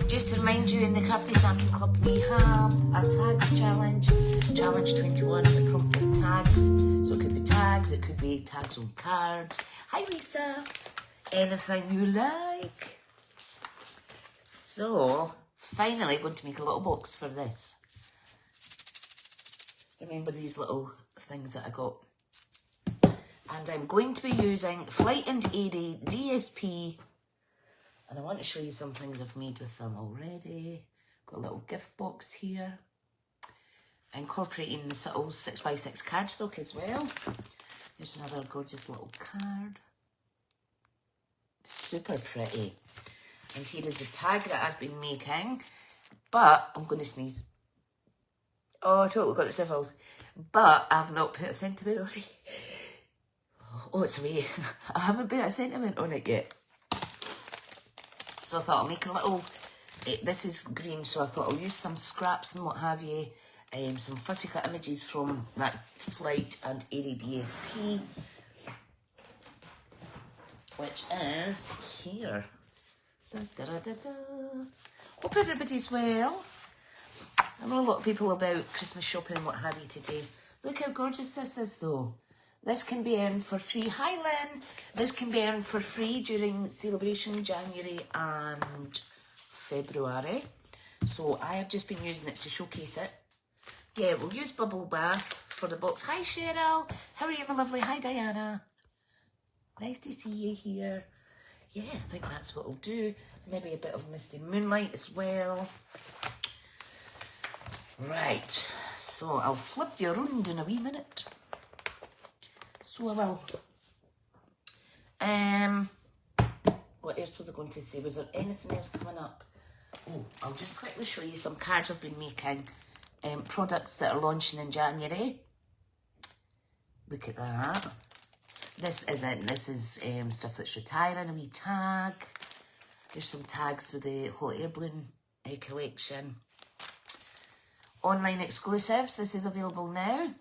Just to remind you, in the Crafty Stampin Club we have a tags challenge, challenge 21, the prompt is tags, so it could be tags, it could be tags on cards. Hi Lisa, anything you like. So, finally going to make a little box for this. Remember these little things that I got. And I'm going to be using Flight and Airy DSP. And I want to show you some things I've made with them already. Got a little gift box here. Incorporating the subtle 6x6 cardstock as well. There's another gorgeous little card. Super pretty. And here is the tag that I've been making. But, I'm going to sneeze. Oh, I totally got the sniffles. But I've not put a sentiment on it. Oh, it's away. I haven't put a sentiment on it yet. So I thought I'll make a little, this is green, so I thought I'll use some scraps and what have you, some fussy cut images from that Flight and Airy DSP, which is here. Da, da, da, da, da. Hope everybody's well. I know a lot of people about Christmas shopping and what have you today. Look how gorgeous this is though. This can be earned for free. Hi Lynn! This can be earned for free during celebration January and February. So I have just been using it to showcase it. Yeah, we'll use Bubble Bath for the box. Hi Cheryl! How are you, my lovely? Hi Diana! Nice to see you here. Yeah, I think that's what I'll do. Maybe a bit of Misty Moonlight as well. Right, so I'll flip you around in a wee minute. So I will. What else was I going to say? Was there anything else coming up? Oh, I'll just quickly show you some cards I've been making. Products that are launching in January. Look at that. This isn't. This is stuff that's retiring. A wee tag. There's some tags for the Hot Air Balloon collection. Online exclusives. This is available now.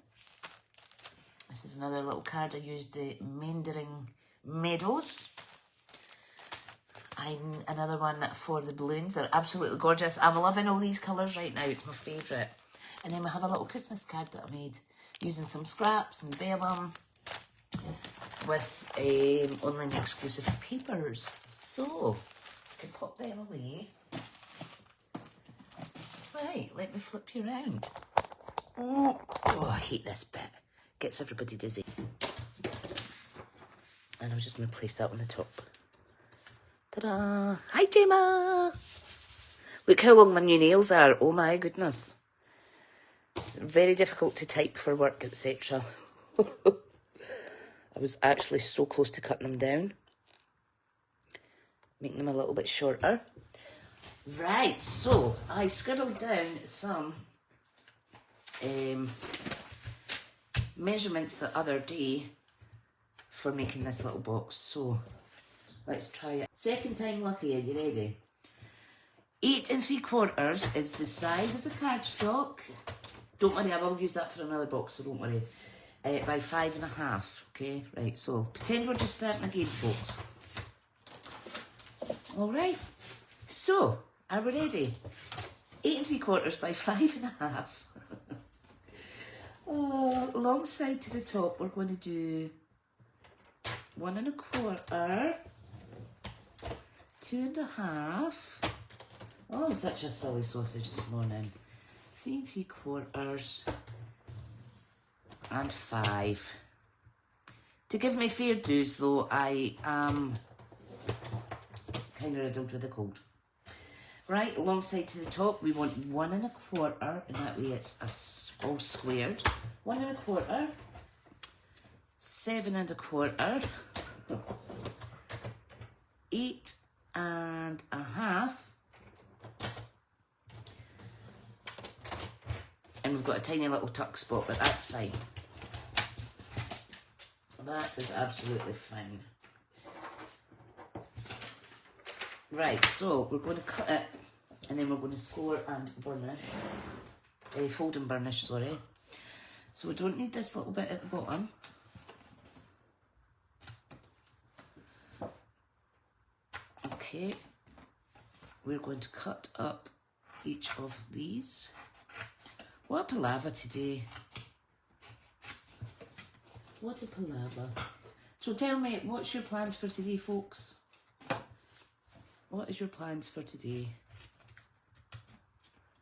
This is another little card. I used the Meandering Meadows. Another one for the balloons. They're absolutely gorgeous. I'm loving all these colours right now. It's my favourite. And then we have a little Christmas card that I made using some scraps and vellum with online exclusive papers. So, I can pop them away. Right, let me flip you around. Oh, I hate this bit. Gets everybody dizzy. And I'm just going to place that on the top. Ta-da! Hi, Gemma! Look how long my new nails are. Oh my goodness. Very difficult to type for work, etc. I was actually so close to cutting them down. Making them a little bit shorter. Right, so I scribbled down some measurements the other day for making this little box. So let's try it. Second time lucky. Are you ready? 8 3/4 is the size of the cardstock. Don't worry, I will use that for another box, so don't worry. By 5.5. Okay, right. So pretend we're just starting again, folks. All right. So are we ready? 8 3/4 by 5.5. Long side to the top, we're going to do 1 1/4, 2 1/2. Oh, such a silly sausage this morning. 3 3/4 and 5. To give me fair dues, though, I am kind of riddled with a cold. Right, long side to the top, we want 1 1/4, and that way it's all squared. 1 1/4, 7 1/4, 8 1/2, and we've got a tiny little tuck spot, but that's fine. That is absolutely fine. Right, so we're going to cut it, and then we're going to score and burnish. Fold and burnish, sorry. So we don't need this little bit at the bottom. Okay. we're going to cut up each of these. What a palaver today. What a palaver. So tell me, what's your plans for today, folks? What is your plans for today?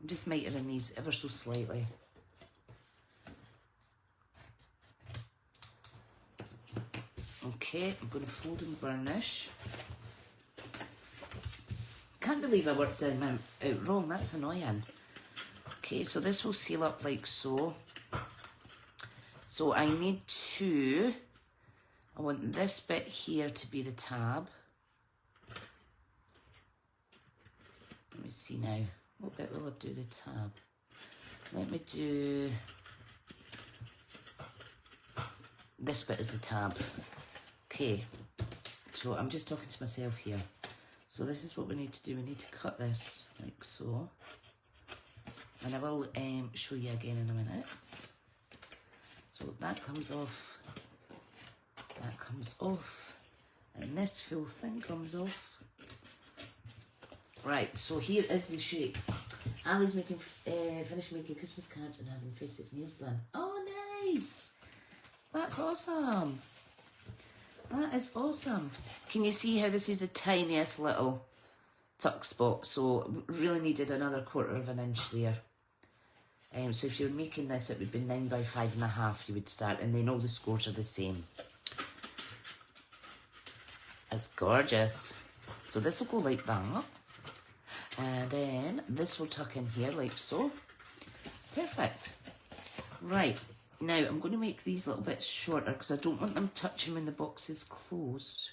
I'm just mitering these ever so slightly. Okay, I'm going to fold and burnish. Can't believe I worked them out wrong, that's annoying. Okay, so this will seal up like so. So I need to, I want this bit here to be the tab. Let me see now, what bit will I do the tab? Let me do, this bit is the tab. Okay, so I'm just talking to myself here. So this is what we need to do. We need to cut this like so. And I will show you again in a minute. So that comes off. That comes off. And this full thing comes off. Right, so here is the shape. Ali's making, finished making Christmas cards and having festive nails done. Oh, nice! That's awesome. That is awesome. Can you see how this is the tiniest little tuck spot? So really needed another 1/4 of an inch there. So if you're making this, it would be 9 by 5.5 you would start, and then all the scores are the same. It's gorgeous. So this will go like that. And then this will tuck in here like so. Perfect. Right. Now, I'm going to make these little bits shorter because I don't want them touching when the box is closed.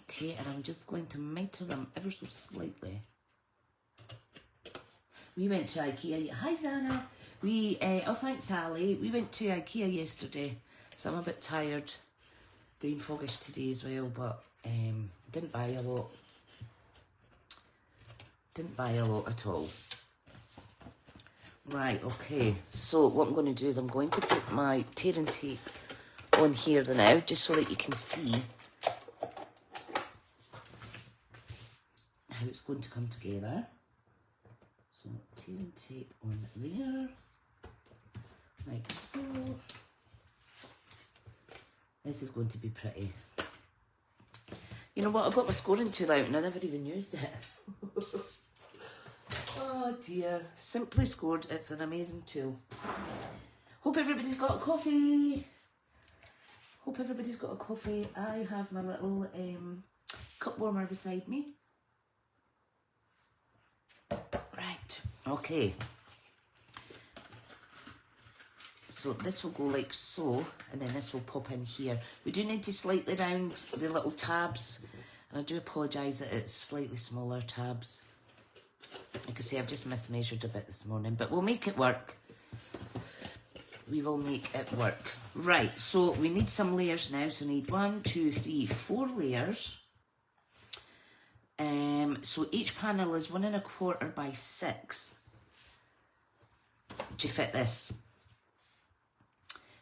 Okay, and I'm just going to miter them ever so slightly. We went to IKEA. Hi, Zana. Oh, thanks, Sally. We went to IKEA yesterday, so I'm a bit tired. Brain foggish today as well, but didn't buy a lot. Didn't buy a lot at all. Right, okay, so what I'm going to do is I'm going to put my tear and tape on here now, just so that you can see how it's going to come together. So tear and tape on there, like so. This is going to be pretty. You know what, I've got my scoring tool out and I never even used it. Oh dear, Simply Scored, it's an amazing tool. Hope everybody's got a coffee. Hope everybody's got a coffee. I have my little cup warmer beside me. Right, okay. So this will go like so, and then this will pop in here. We do need to slightly round the little tabs, and I do apologise that it's slightly smaller tabs. Like I say, I've just mismeasured a bit this morning, but we'll make it work. We will make it work. Right, so we need some layers now. So we need 1, 2, 3, 4 layers. So each panel is 1 1/4 by 6 to fit this.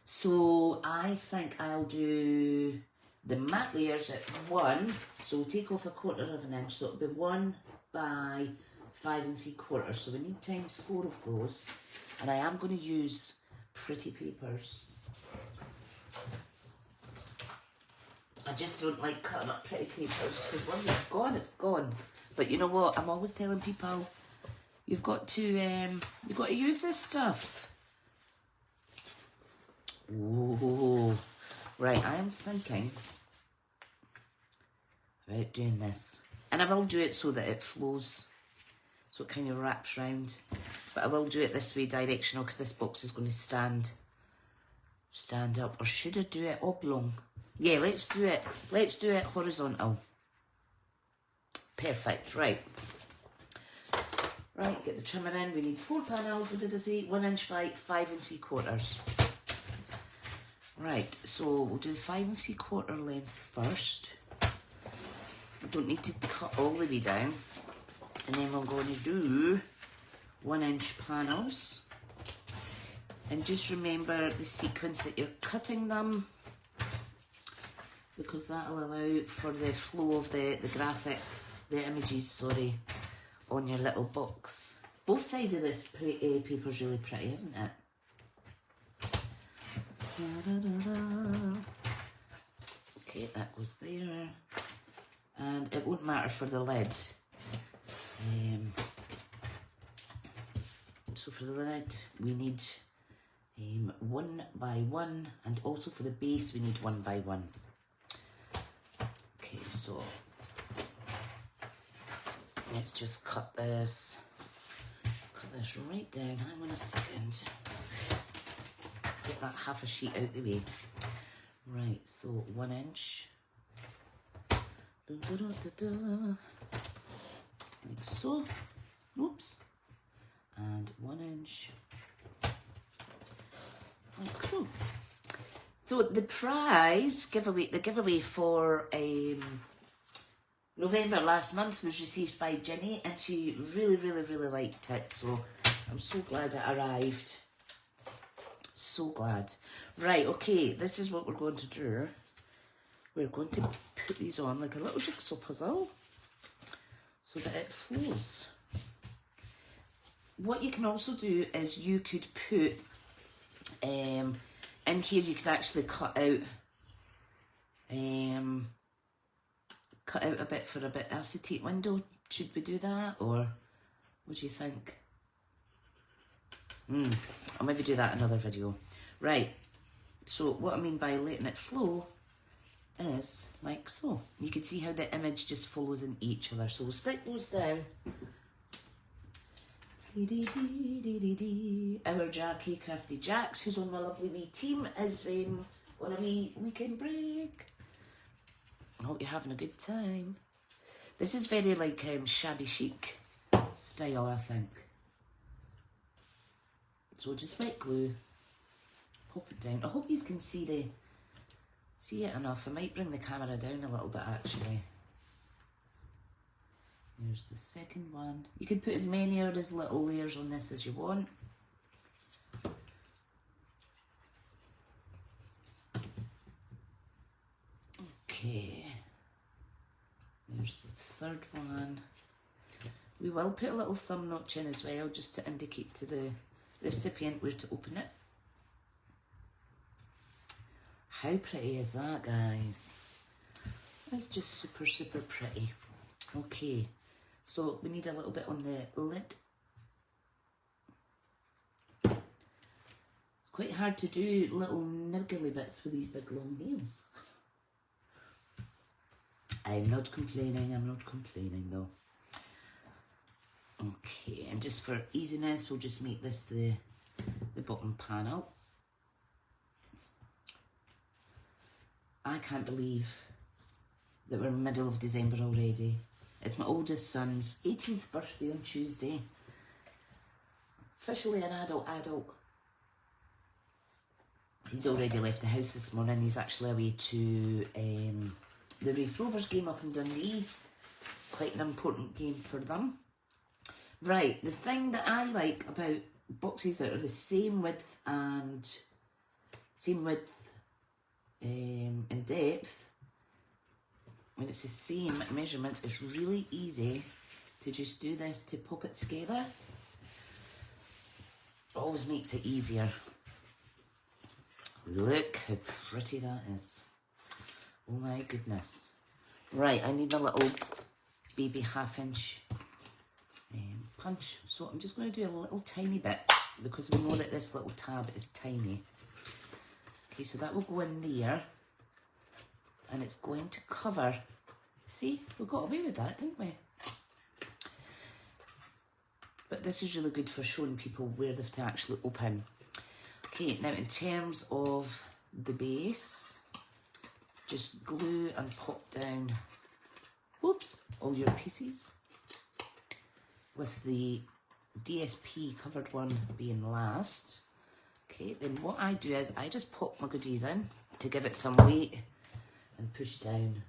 So I think I'll do the matte layers at 1. So we'll take off 1/4 of an inch. So it'll be 1 by 5 3/4. So we need times 4 of those. And I am going to use pretty papers. I just don't like cutting up pretty papers because once it's gone, it's gone. But you know what? I'm always telling people, you've got to use this stuff. Ooh. Right, I am thinking about doing this. And I will do it so that it flows, so it kind of wraps round. But I will do it this way, directional, because this box is going to stand up. Or should I do it oblong? Yeah, let's do it. Let's do it horizontal. Perfect, right. Right, get the trimmer in. We need 4 panels. What did I say? 1 inch by 5 3/4. Right, so we'll do the 5 3/4 length first. We don't need to cut all the way down. And then we're going to do 1 inch panels. And just remember the sequence that you're cutting them, because that'll allow for the flow of the graphic the images, sorry, on your little box. Both sides of this paper is really pretty, isn't it? Okay, that goes there. And it won't matter for the lid. So for the lid, we need 1 by 1, and also for the base, we need 1 by 1. Okay, so let's just cut this right down. Hang on a second. Get that half a sheet out the way. Right, so 1 inch. Like so. Oops. And 1 inch. Like so. So the prize giveaway, the giveaway for November last month was received by Ginny, and she really, really, really liked it. So I'm so glad it arrived. So glad. Right, okay, this is what we're going to do. We're going to put these on like a little jigsaw puzzle so that it flows. What you can also do is you could put, in here you could actually cut out a bit for a bit acetate window. Should we do that, or what do you think? I'll maybe do that in another video. Right, so what I mean by letting it flow is like so. You can see how the image just follows in each other. So we'll stick those down. Our Jackie, Crafty Jacks, who's on my lovely wee team, is on a wee weekend break. I hope you're having a good time. This is very like shabby chic style, I think. So just wet glue, pop it down. I hope you can see it enough. I might bring the camera down a little bit actually. Here's the second one. You can put as many or as little layers on this as you want. Okay. There's the third one. We will put a little thumb notch in as well, just to indicate to the recipient where to open it. How pretty is that, guys? It's just super, super pretty. Okay, so we need a little bit on the lid. It's quite hard to do little niggly bits for these big long nails. I'm not complaining though. Okay, and just for easiness, we'll just make this the bottom panel. I can't believe that we're in the middle of December already. It's my oldest son's 18th birthday on Tuesday. Officially an adult. He's already left the house this morning. He's actually away to the Raith Rovers game up in Dundee. Quite an important game for them. Right, the thing that I like about boxes that are the same width and in depth, when it's the same measurements, it's really easy to just do this to pop it together. It always makes it easier. Look how pretty that is. Oh my goodness. Right, I need a little baby 1/2 inch punch. So I'm just going to do a little tiny bit because we know that this little tab is tiny. Okay, so that will go in there and it's going to cover. See, we got away with that, didn't we? But this is really good for showing people where they've to actually open. Okay, now in terms of the base, just glue and pop down, whoops, all your pieces, with the DSP covered one being last. Okay, then what I do is I just pop my goodies in to give it some weight and push down.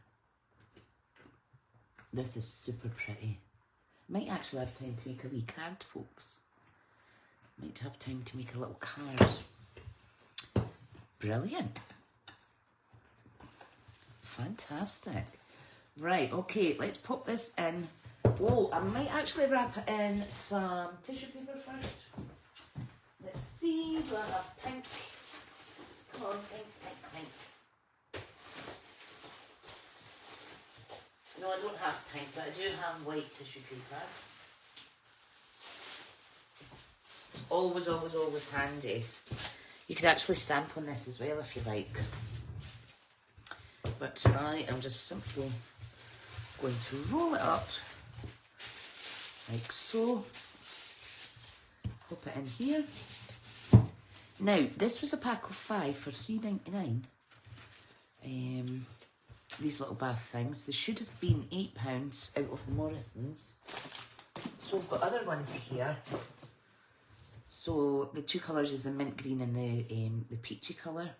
This is super pretty. Might actually have time to make a wee card, folks. Might have time to make a little card. Brilliant. Fantastic. Right, okay, let's pop this in. Oh, I might actually wrap it in some tissue paper first. Let's see, do I have pink? Come on, pink, pink, pink. No, I don't have pink, but I do have white tissue paper. It's always, always, always handy. You could actually stamp on this as well if you like. But I am just simply going to roll it up like so. Pop it in here. Now, this was a pack of 5 for $3.99. These little bath things. They should have been £8 out of the Morrisons. So we've got other ones here. So the 2 colours is the mint green and the peachy colour.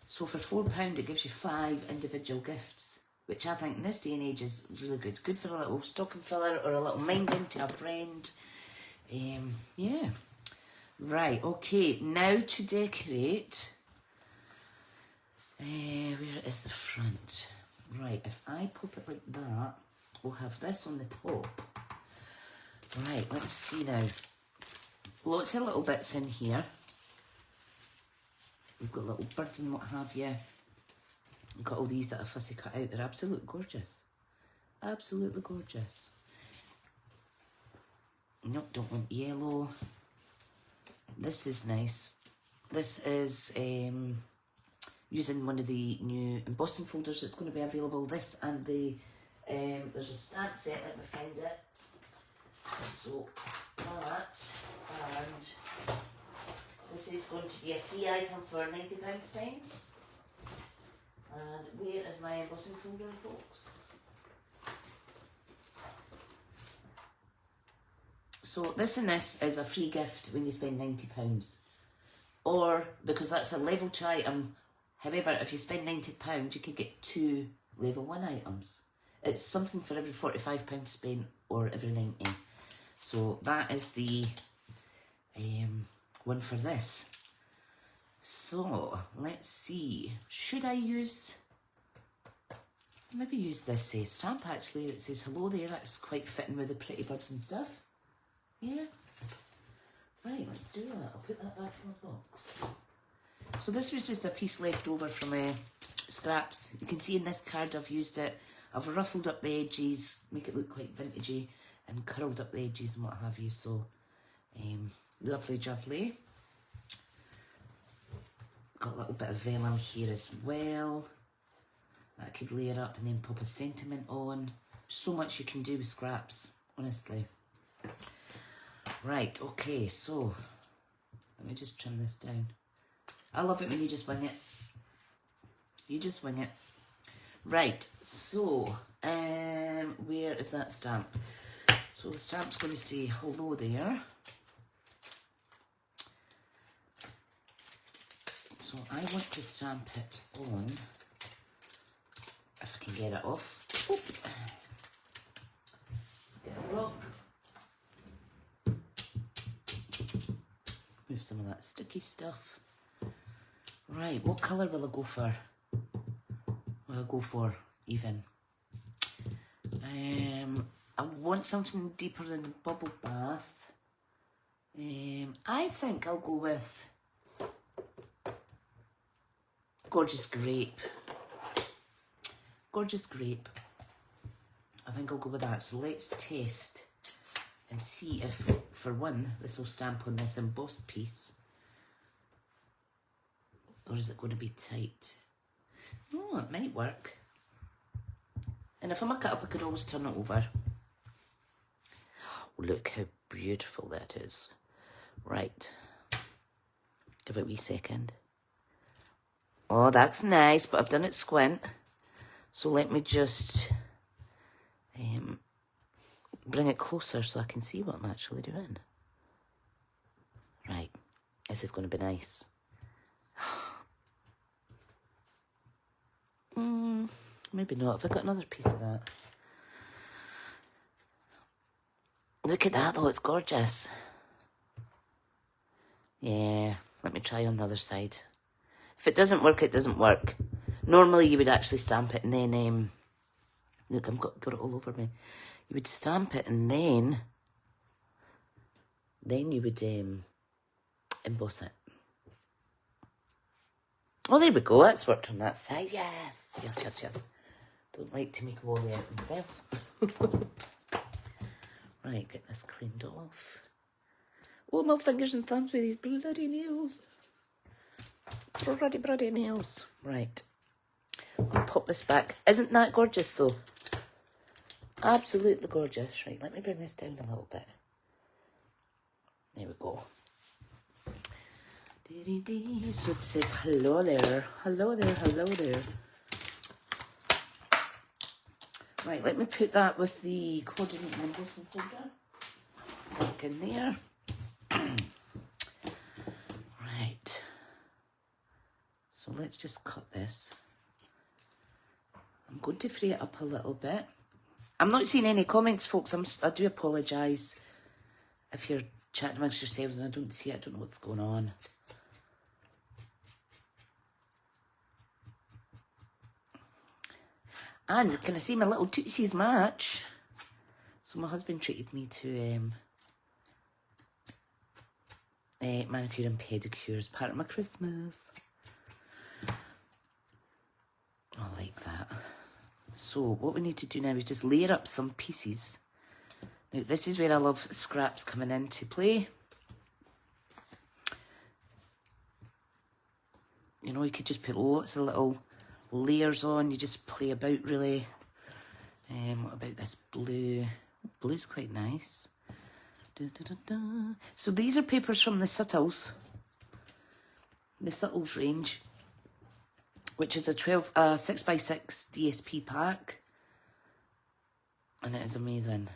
So for £4 it gives you 5 individual gifts, which I think in this day and age is really good. Good for a little stocking filler or a little minding to a friend. Yeah. Right, okay, now to decorate. Where is the front? Right, if I pop it like that, we'll have this on the top. Right, let's see now. Lots of little bits in here. We've got little birds and what have you. We've got all these that are fussy cut out. They're absolutely gorgeous. Absolutely gorgeous. Nope, don't want yellow. This is nice. This is using one of the new embossing folders that's going to be available. This and the, there's a stamp set, let me find it. So that, and this is going to be a free item for £90 spent. And where is my embossing folder, folks? So this and this is a free gift when you spend £90. Or, because that's a level 2 item, however, if you spend £90, you could get 2 level 1 items. It's something for every £45 spent or every 90. So that is the one for this. So let's see. Should I maybe use this stamp actually that says hello there? That's quite fitting with the pretty birds and stuff. Yeah. Right, let's do that. I'll put that back in the box. So this was just a piece left over from scraps. You can see in this card I've used it. I've ruffled up the edges, make it look quite vintagey, and curled up the edges and what have you. So, lovely jubbly. Got a little bit of vellum here as well. That I could layer up and then pop a sentiment on. So much you can do with scraps, honestly. Right, okay, so let me just trim this down. I love it when you just wing it. You just wing it. Right, so where is that stamp? So the stamp's going to say hello there. So I want to stamp it on, if I can get it off. Oop. Get a rock. Move some of that sticky stuff. Right, what colour will I go for? Will I go for even? I want something deeper than the bubble bath. I think I'll go with Gorgeous Grape. Gorgeous Grape. I think I'll go with that. So let's test and see if, for one, this will stamp on this embossed piece. Or is it going to be tight? Oh, it might work. And if I muck it up, I could always turn it over. Oh, look how beautiful that is. Right. Give it a wee second. Oh, that's nice, but I've done it squint. So let me just bring it closer so I can see what I'm actually doing. Right. This is going to be nice. Maybe not. Have I got another piece of that? Look at that though, it's gorgeous. Yeah, let me try on the other side. If it doesn't work, it doesn't work. Normally you would actually stamp it and then Look, I've got it all over me. You would stamp it and then you would emboss it. Oh, there we go. That's worked on that side. Yes, yes, yes, yes. Don't like to make a wally out myself. Right, get this cleaned off. Oh, my fingers and thumbs with these bloody nails. Bloody nails. Right. I'll pop this back. Isn't that gorgeous, though? Absolutely gorgeous. Right, let me bring this down a little bit. There we go. So it says, hello there. Hello there, hello there. Right, let me put that with the coordinate and embossing folder. Back in there. Right. So let's just cut this. I'm going to free it up a little bit. I'm not seeing any comments, folks. I do apologise if you're chatting amongst yourselves and I don't see it. I don't know what's going on. And can I see my little Tootsies match? So my husband treated me to manicure and pedicure as part of my Christmas. I like that. So what we need to do now is just layer up some pieces. Now this is where I love scraps coming into play. You know, you could just put lots of little layers on. You just play about, really. What about this blue? Blue's quite nice. So these are papers from the Subtles. The Subtles range, which is a 6x6 DSP pack. And it is amazing.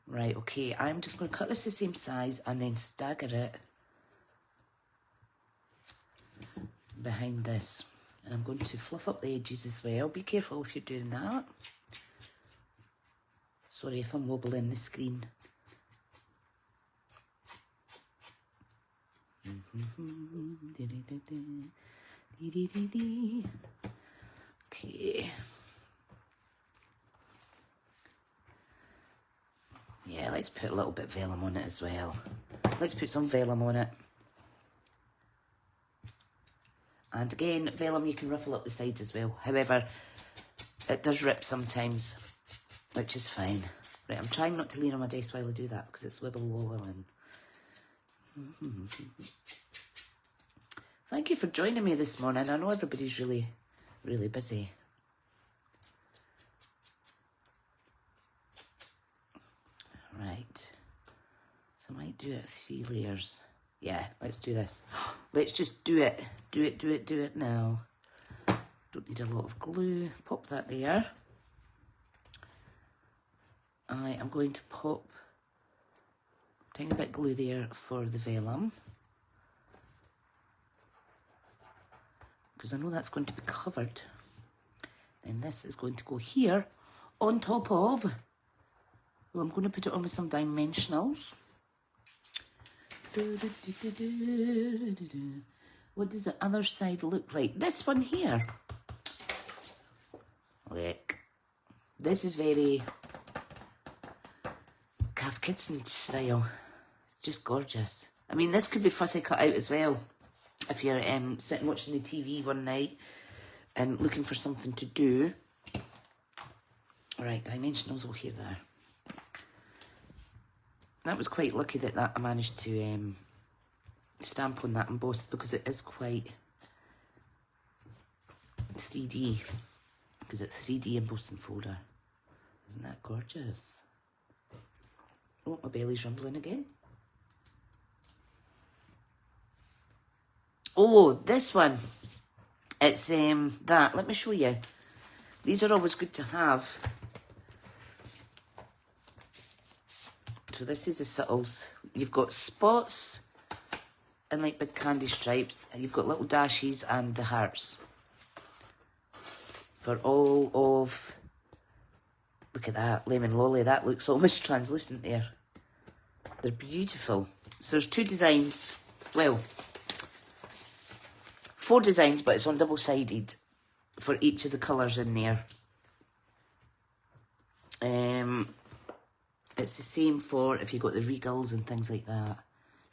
Right, okay, I'm just going to cut this the same size and then stagger it behind this. And I'm going to fluff up the edges as well. Be careful if you're doing that. Sorry if I'm wobbling the screen. Okay. Yeah, let's put a little bit of vellum on it as well. Let's put some vellum on it. And again, vellum, you can ruffle up the sides as well. However, it does rip sometimes, which is fine. Right, I'm trying not to lean on my desk while I do that because it's wibble-wobbling. Thank you for joining me this morning. I know everybody's really, really busy. Right. So I might do it 3 layers. Yeah, let's do this. Let's just do it. Do it now. Don't need a lot of glue. Pop that there. I am going to pop a tiny bit of glue there for the vellum, because I know that's going to be covered. Then this is going to go here on top of, well, I'm going to put it on with some dimensionals. What does the other side look like? This one here. Look. This is very Calf Kitson style. It's just gorgeous. I mean, this could be fussy cut out as well. If you're sitting watching the TV one night and looking for something to do. Alright, dimensionals will here there. That was quite lucky that I managed to stamp on that embossed, because it is quite 3D. Because it's 3D embossing folder. Isn't that gorgeous? Oh, my belly's rumbling again. Oh, this one. It's that. Let me show you. These are always good to have. So this is the Subtles. You've got spots and like big candy stripes, and you've got little dashes and the hearts. For all of, look at that, Lemon Lolly, that looks almost translucent there. They're beautiful. So there's 2 designs, well, 4 designs, but it's on double-sided for each of the colours in there. It's the same for if you got the regals and things like that.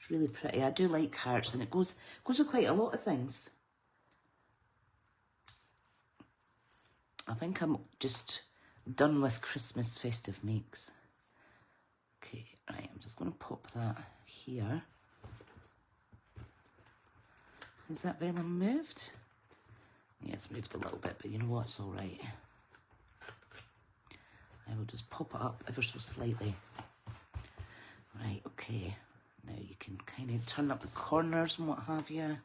It's really pretty. I do like hearts, and it goes with quite a lot of things. I think I'm just done with Christmas festive makes. Okay, right, I'm just going to pop that here. Is that vellum moved? Yeah, it's moved a little bit, but you know what, it's all right. I will just pop it up ever so slightly. Right, okay. Now you can kind of turn up the corners and what have you.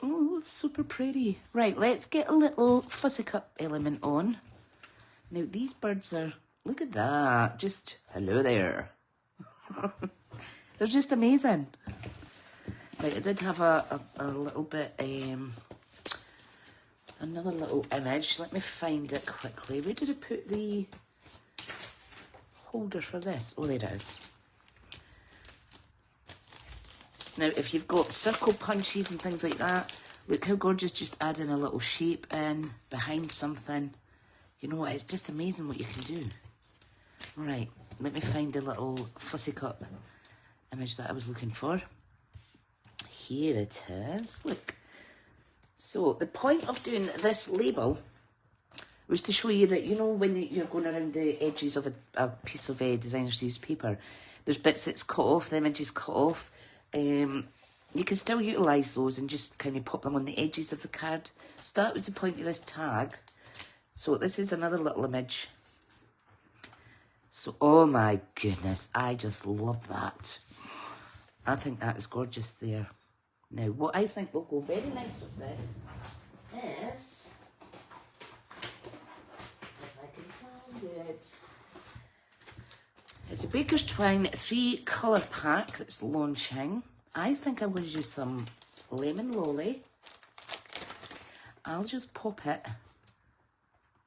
Oh, it's super pretty. Right, let's get a little fussy cup element on. Now these birds are, look at that, just hello there. They're just amazing. Right, I did have a little bit, another little image. Let me find it quickly. Where did I put the holder for this? Oh, there it is. Now, if you've got circle punches and things like that, look how gorgeous just adding a little shape in behind something. You know what, it's just amazing what you can do. Right, let me find the little fussy cup image that I was looking for. Here it is, look. So the point of doing this label was to show you that, you know, when you're going around the edges of a piece of designer series paper, there's bits that's cut off, the image is cut off. You can still utilise those and just kind of pop them on the edges of the card. So that was the point of this tag. So this is another little image. So, oh my goodness, I just love that. I think that is gorgeous there. Now, what I think will go very nice with this is, if I can find it, it's a Baker's Twine 3 colour pack that's launching. I think I'm going to use some Lemon Lolly. I'll just pop it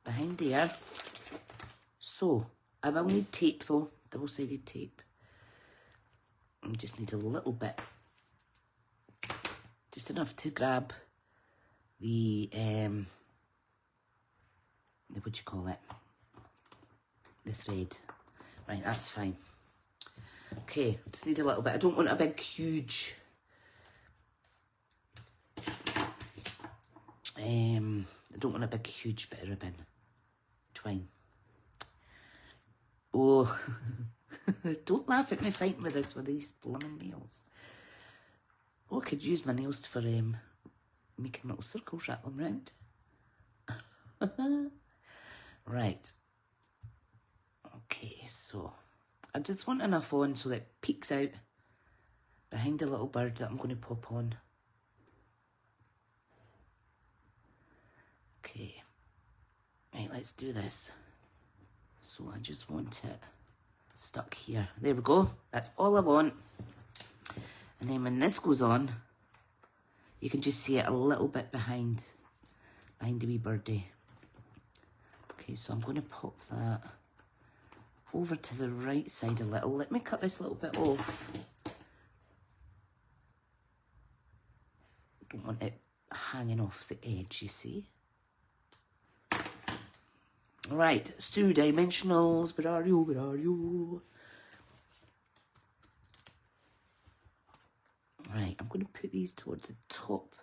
behind there. So, I will need tape though, double-sided tape. I just need a little bit. Just enough to grab the what do you call it? The thread. Right, that's fine. Okay, just need a little bit. I don't want a big, huge I don't want a big, huge bit of ribbon. Twine. Oh, don't laugh at me fighting with this with these blooming nails. Oh, I could use my nails for making little circles, wrap them round. Right. Okay, so I just want enough on so that it peeks out behind the little bird that I'm going to pop on. Okay. Right, let's do this. So I just want it stuck here. There we go. That's all I want. And then when this goes on, you can just see it a little bit behind the wee birdie. Okay, so I'm going to pop that over to the right side a little. Let me cut this little bit off. Don't want it hanging off the edge, you see. Right, so dimensionals, where are you, where are you? Right, I'm going to put these towards the top.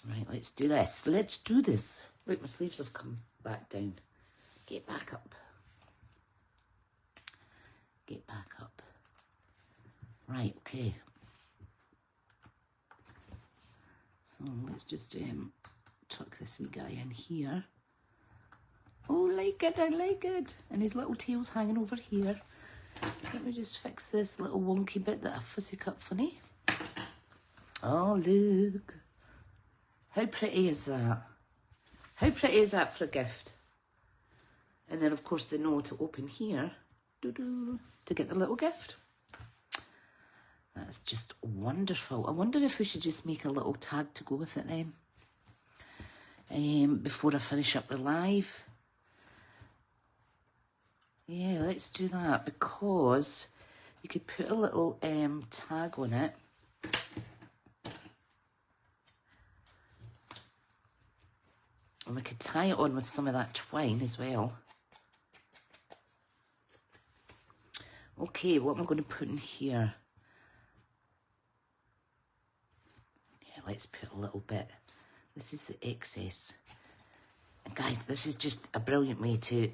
Right, let's do this. Let's do this. Look, my sleeves have come back down. Get back up. Get back up. Right, okay. So let's just tuck this wee guy in here. Oh, like it, I like it. And his little tail's hanging over here. Let me just fix this little wonky bit that I fussy cut funny. Oh, look. How pretty is that? How pretty is that for a gift? And then, of course, the note to open here to get the little gift. That's just wonderful. I wonder if we should just make a little tag to go with it then. Before I finish up the live. Yeah, let's do that, because you could put a little tag on it. And we could tie it on with some of that twine as well. Okay, what am I going to put in here? Yeah, let's put a little bit. This is the excess. And guys, this is just a brilliant way to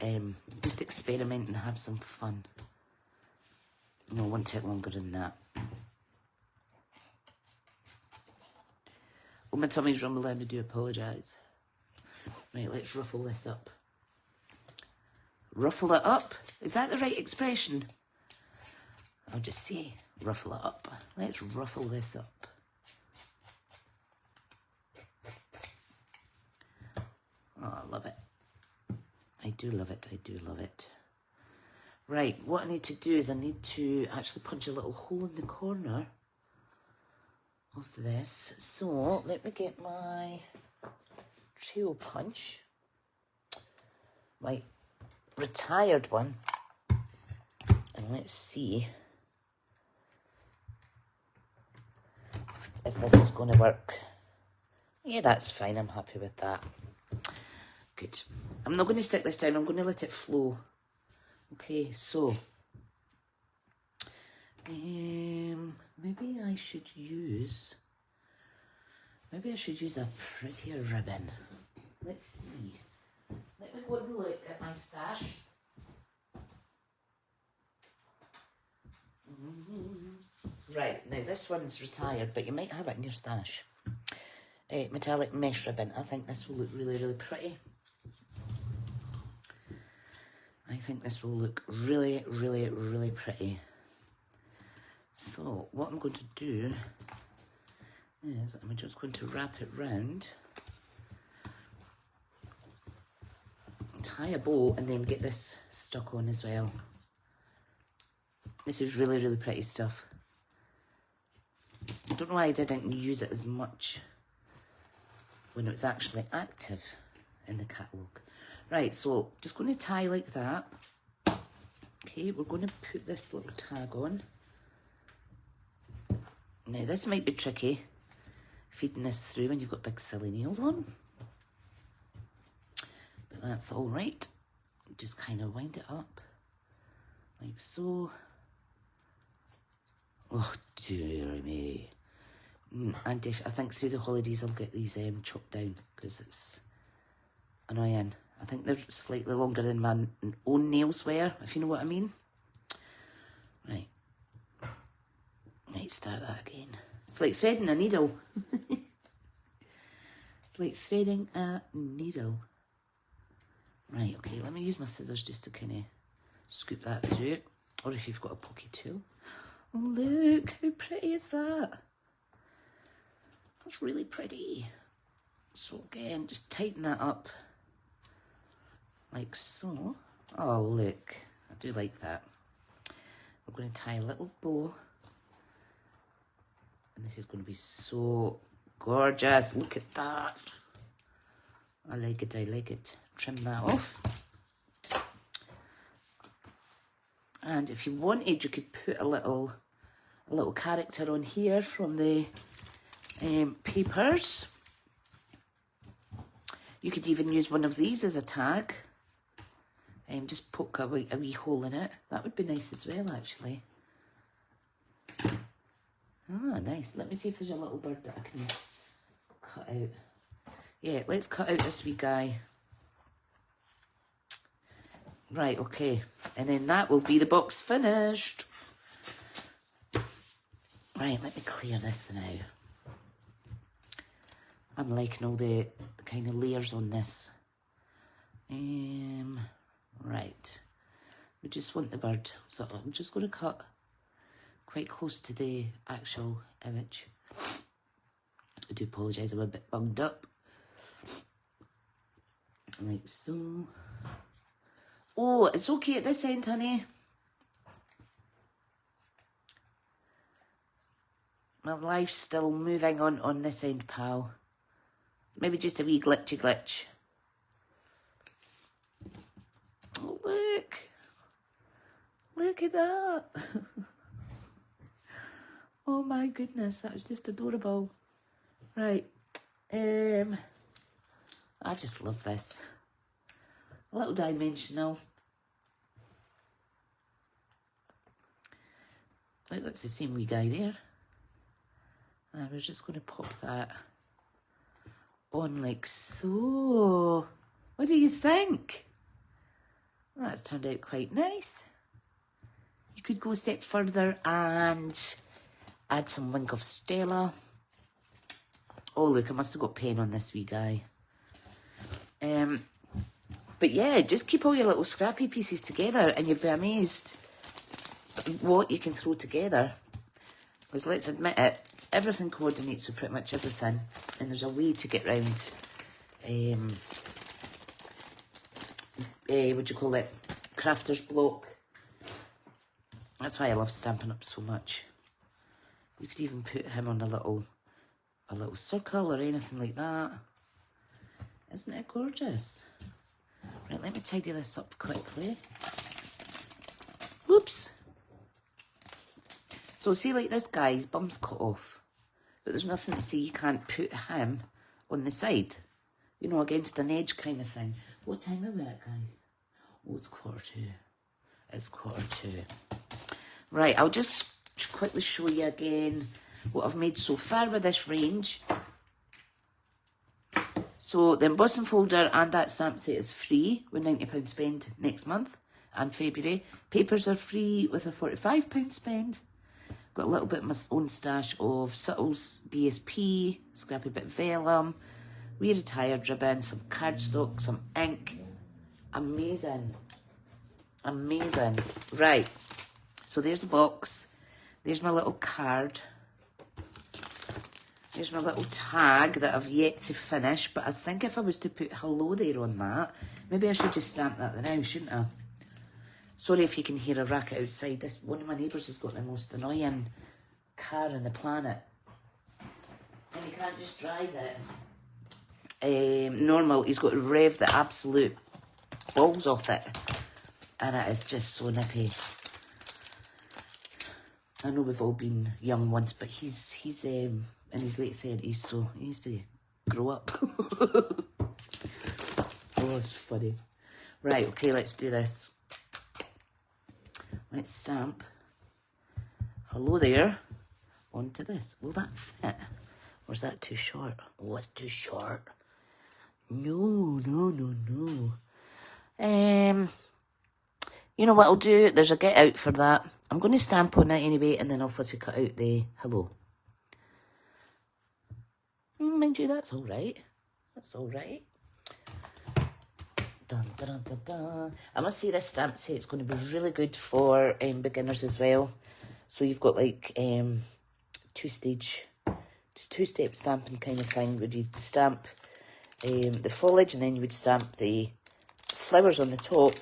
just experiment and have some fun. No, it won't take longer than that. Oh, my tummy's rumbling, I do apologise. Right, let's ruffle this up. Ruffle it up? Is that the right expression? I'll just say, ruffle it up. Let's ruffle this up. Oh, I love it. I do love it, I do love it. Right, what I need to do is I need to actually punch a little hole in the corner of this. So let me get my trio punch, my retired one, and let's see if this is going to work. Yeah, that's fine. I'm happy with that. Good. I'm not going to stick this down. I'm going to let it flow. Okay, so maybe I should use a prettier ribbon. Let's see. Let me go and look at my stash. Right, now this one's retired, but you might have it in your stash. Metallic mesh ribbon. I think this will look really, really pretty. I think this will look really, really, really pretty. So what I'm going to do is I'm just going to wrap it round, tie a bow, and then get this stuck on as well. This is really, really pretty stuff. I don't know why I didn't use it as much when it was actually active in the catalogue. Right, so just going to tie like that. Okay, we're going to put this little tag on. Now this might be tricky, feeding this through when you've got big silly nails on. But that's all right. Just kind of wind it up, like so. Oh dear me. And I think through the holidays I'll get these chopped down because it's annoying. I think they're slightly longer than my own nails were, if you know what I mean. Right. Right, start that again. It's like threading a needle. It's like threading a needle. Right, okay, let me use my scissors just to kind of scoop that through. Or if you've got a pokey tool. Oh, look, how pretty is that? That's really pretty. So again, just tighten that up. Like so. Oh, look, I do like that. We're going to tie a little bow. And this is going to be so gorgeous. Look at that. I like it, I like it. Trim that off. And if you wanted, you could put a little character on here from the papers. You could even use one of these as a tag. Just poke a wee hole in it. That would be nice as well, actually. Ah, nice. Let me see if there's a little bird that I can cut out. Yeah, let's cut out this wee guy. Right, okay. And then that will be the box finished. Right, let me clear this now. I'm liking all the kind of layers on this. Right. We just want the bird. So I'm just going to cut quite close to the actual image. I do apologise, I'm a bit bunged up. Like so. Oh, it's okay at this end, honey. My life's still moving on this end, pal. Maybe just a wee glitch. Oh, look. Look at that. Oh my goodness, that was just adorable. Right. I I just love this. A little dimensional. Like, that's the same wee guy there. And we're just going to pop that on like so. What do you think? Well, that's turned out quite nice. You could go a step further and add some Wink of Stella. Oh, look, I must have got pen on this wee guy. But yeah, just keep all your little scrappy pieces together and you'll be amazed what you can throw together. Because let's admit it, everything coordinates with pretty much everything. And there's a way to get round, what do you call it, crafter's block. That's why I love Stampin' Up so much. You could even put him on a little circle or anything like that. Isn't it gorgeous? Right, let me tidy this up quickly. Whoops. So see, like this guy, his bum's cut off. But there's nothing to say you can't put him on the side. You know, against an edge kind of thing. What time are we at, guys? Oh, it's 1:45. It's 1:45. Right, I'll just quickly show you again what I've made so far with this range. So the embossing folder and that stamp set is free with £90 spend next month and February. Papers are free with a £45 spend. Got a little bit of my own stash of Subtle's DSP, scrappy bit of vellum, wee retired ribbon, some cardstock, some ink. Amazing. Amazing. Right. So there's a box. There's my little card. There's my little tag that I've yet to finish. But I think if I was to put hello there on that, maybe I should just stamp that now, shouldn't I? Sorry if you can hear a racket outside. This one of my neighbours has got the most annoying car on the planet. And you can't just drive it. Normal, he's got to rev the absolute balls off it. And it is just so nippy. I know we've all been young once, but he's in his late 30s, so he needs to grow up. Oh, it's funny. Right, okay, let's do this. Let's stamp hello there onto this. Will that fit? Or is that too short? Oh, it's too short. No. You know what I'll do? There's a get out for that. I'm going to stamp on it anyway, and then I'll fussy cut out the hello. Mind you, that's all right. That's all right. Dun, dun, dun, dun, dun. I must say this stamp set is going to be really good for beginners as well. So you've got like two-step stamping kind of thing, where you'd stamp the foliage and then you would stamp the flowers on the top.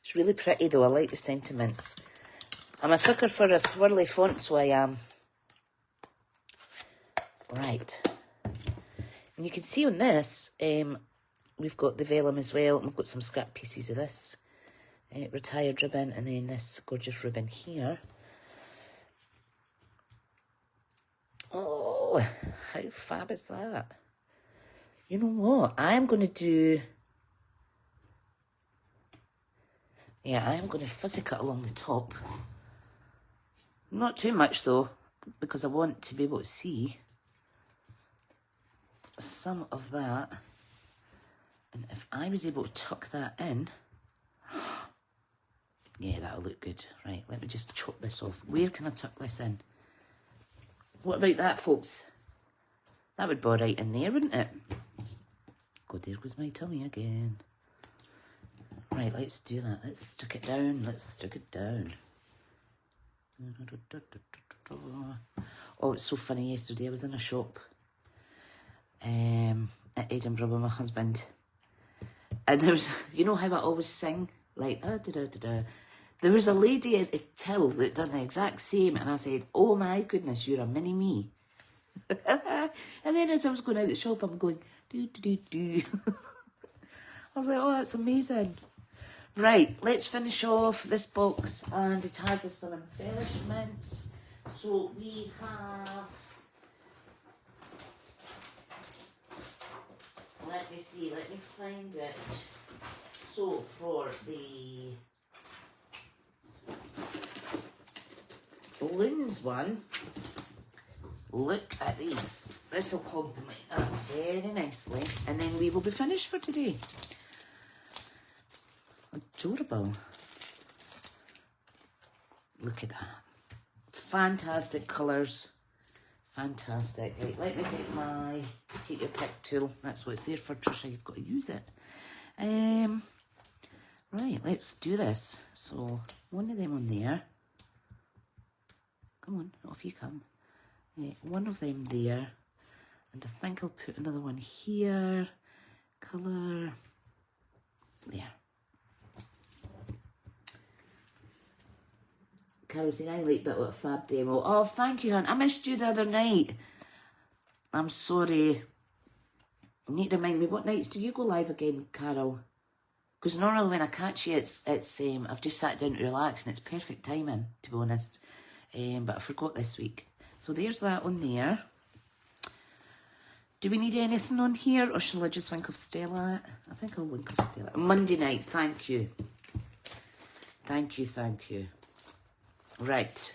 It's really pretty though, I like the sentiments. I'm a sucker for a swirly font, so I am. Right. And you can see on this, we've got the vellum as well, and we've got some scrap pieces of this retired ribbon, and then this gorgeous ribbon here. Oh, how fab is that? You know what? I'm going to do... Yeah, I am going to fuzzy cut along the top. Not too much though, because I want to be able to see some of that. And if I was able to tuck that in, yeah, that'll look good. Right, let me just chop this off. Where can I tuck this in? What about that, folks? That would be right in there, wouldn't it? God, there goes my tummy again. Right, let's do that. Let's stick it down. Let's stick it down. Oh, it's so funny. Yesterday I was in a shop at Edinburgh with my husband. And there was, you know how I always sing? Like, There was a lady at the till that done the exact same. And I said, oh my goodness, you're a mini me. And then as I was going out the shop, I'm going, do. I was like, oh, that's amazing. Right, let's finish off this box and the tag with some embellishments. So we have, let me see, let me find it. So for the balloons one, look at these. This will complement that very nicely, and then we will be finished for today. Adorable. Look at that. Fantastic colours. Fantastic. Right, let me get my take your pick tool. That's what it's there for, Tricia. You've got to use it. Right, let's do this. So, one of them on there. Come on, off you come. One of them there. And I think I'll put another one here. Colour. There. Carol saying, I like bit of a fab demo. Oh, thank you, hon. I missed you the other night. I'm sorry. You need to remind me, what nights do you go live again, Carol? Because normally when I catch you, it's I've just sat down to relax and it's perfect timing, to be honest. But I forgot this week. So there's that on there. Do we need anything on here, or shall I just think of Stella? I think I'll think of Stella. Monday night, thank you. Thank you, thank you. Right,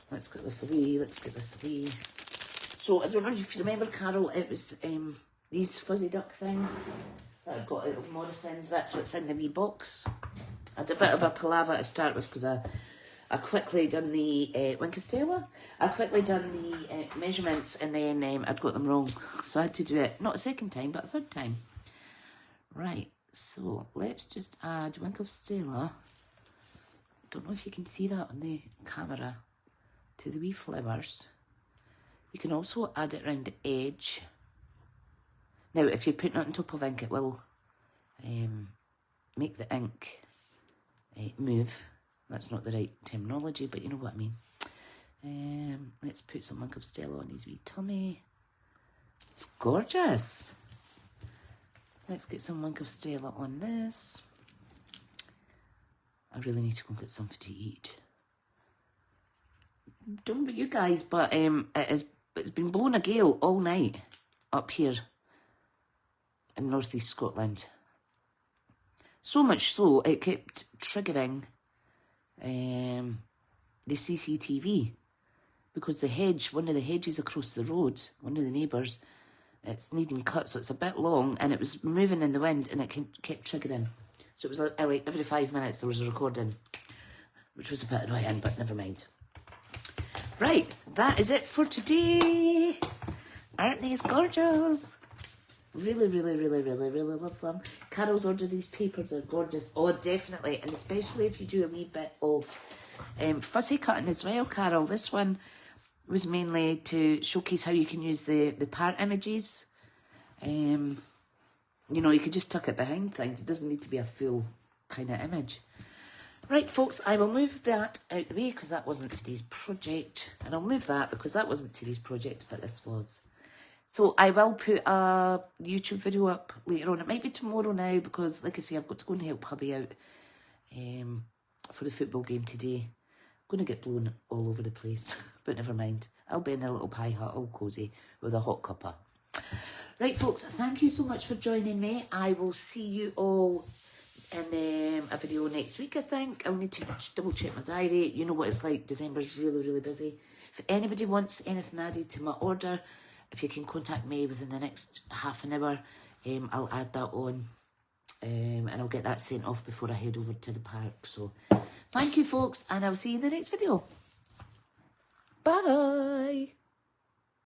let's get this away, let's get this away. So, I don't know if you remember, Carol, it was these fuzzy duck things that I got out of Morrison's. That's what's in the wee box. I had a bit of a palaver to start with because I quickly done the Stella. I quickly done the measurements, and then I'd got them wrong. So I had to do it, not a second time, but a third time. Right, so let's just add of Stella. Don't know if you can see that on the camera, to the wee flowers. You can also add it around the edge. Now, if you're putting it on top of ink, it will make the ink move. That's not the right terminology, but you know what I mean. Let's put some of Stella on his wee tummy. It's gorgeous. Let's get some of Stella on this. I really need to go and get something to eat. Don't know about you guys, but it's been blowing a gale all night up here in northeast Scotland. So much so, it kept triggering the CCTV, because the hedge, one of the hedges across the road, one of the neighbours, it's needing cut, so it's a bit long, and it was moving in the wind, and it kept triggering. So it was like every 5 minutes there was a recording, which was a bit annoying, but never mind. Right, that is it for today. Aren't these gorgeous? Really, really, really, really, really love them. Carol's ordered these papers are gorgeous. Oh, definitely. And especially if you do a wee bit of fuzzy cutting as well, Carol. This one was mainly to showcase how you can use the part images. You know, you could just tuck it behind things. It doesn't need to be a full kind of image. Right, folks, I will move that out the way because that wasn't today's project. And I'll move that because that wasn't today's project, but this was. So I will put a YouTube video up later on. It might be tomorrow now because, like I say, I've got to go and help hubby out for the football game today. I'm going to get blown all over the place, but never mind. I'll be in a little pie hut, all cosy, with a hot cuppa. Right, folks, thank you so much for joining me. I will see you all in a video next week, I think. I'll need to double check my diary. You know what it's like. December's really, really busy. If anybody wants anything added to my order, if you can contact me within the next half an hour, I'll add that on. And I'll get that sent off before I head over to the park. So, thank you, folks, and I'll see you in the next video. Bye.